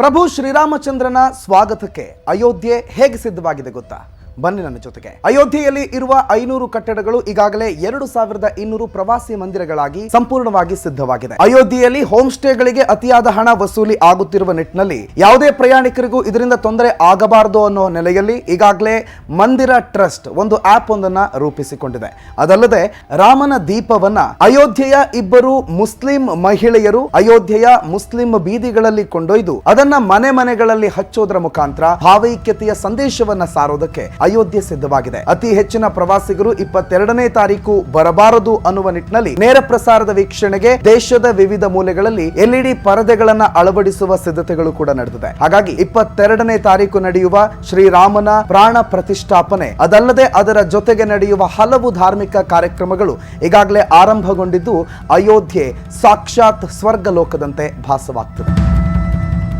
ಪ್ರಭು ಶ್ರೀರಾಮಚಂದ್ರನ ಸ್ವಾಗತಕ್ಕೆ ಅಯೋಧ್ಯೆ ಹೇಗೆ ಸಿದ್ಧವಾಗಿದೆ ಗೊತ್ತಾ? ಬನ್ನಿ ನನ್ನ ಜೊತೆಗೆ. ಅಯೋಧ್ಯೆಯಲ್ಲಿ ಇರುವ 500 ಕಟ್ಟಡಗಳು ಈಗಾಗಲೇ 2200 ಪ್ರವಾಸಿ ಮಂದಿರಗಳಾಗಿ ಸಂಪೂರ್ಣವಾಗಿ ಸಿದ್ಧವಾಗಿದೆ. ಅಯೋಧ್ಯೆಯಲ್ಲಿ ಹೋಮ್ ಸ್ಟೇಗಳಿಗೆ ಅತಿಯಾದ ಹಣ ವಸೂಲಿ ಆಗುತ್ತಿರುವ ನಿಟ್ಟಿನಲ್ಲಿ ಯಾವುದೇ ಪ್ರಯಾಣಿಕರಿಗೂ ಇದರಿಂದ ತೊಂದರೆ ಆಗಬಾರದು ಅನ್ನೋ ನೆಲೆಯಲ್ಲಿ ಈಗಾಗಲೇ ಮಂದಿರ ಟ್ರಸ್ಟ್ ಒಂದು ಆಪ್ ಒಂದನ್ನ ರೂಪಿಸಿಕೊಂಡಿದೆ. ಅದಲ್ಲದೆ ರಾಮನ ದೀಪವನ್ನ ಅಯೋಧ್ಯೆಯ 2 ಮುಸ್ಲಿಂ ಮಹಿಳೆಯರು ಅಯೋಧ್ಯೆಯ ಮುಸ್ಲಿಂ ಬೀದಿಗಳಲ್ಲಿ ಕೊಂಡೊಯ್ದು ಅದನ್ನ ಮನೆ ಮನೆಗಳಲ್ಲಿ ಹಚ್ಚೋದ್ರ ಮುಖಾಂತರ ಭಾವೈಕ್ಯತೆಯ ಸಂದೇಶವನ್ನ ಸಾರೋದಕ್ಕೆ ಅಯೋಧ್ಯೆ ಸಿದ್ಧವಾಗಿದೆ. ಅತಿ ಹೆಚ್ಚಿನ ಪ್ರವಾಸಿಗರು 22ನೇ ತಾರೀಕು ಬರಬಾರದು ಅನ್ನುವ ನಿಟ್ಟಿನಲ್ಲಿ ನೇರ ಪ್ರಸಾರದ ವೀಕ್ಷಣೆಗೆ ದೇಶದ ವಿವಿಧ ಮೂಲೆಗಳಲ್ಲಿ LED ಪರದೆಗಳನ್ನ ಅಳವಡಿಸುವ ಸಿದ್ಧತೆಗಳು ಕೂಡ ನಡೆದಿದೆ. ಹಾಗಾಗಿ 22ನೇ ತಾರೀಕು ನಡೆಯುವ ಶ್ರೀರಾಮನ ಪ್ರಾಣ ಪ್ರತಿಷ್ಠಾಪನೆ ಅದಲ್ಲದೆ ಅದರ ಜೊತೆಗೆ ನಡೆಯುವ ಹಲವು ಧಾರ್ಮಿಕ ಕಾರ್ಯಕ್ರಮಗಳು ಈಗಾಗಲೇ ಆರಂಭಗೊಂಡಿದ್ದು ಅಯೋಧ್ಯೆ ಸಾಕ್ಷಾತ್ ಸ್ವರ್ಗ ಲೋಕದಂತೆ ಭಾಸವಾಗ್ತದೆ.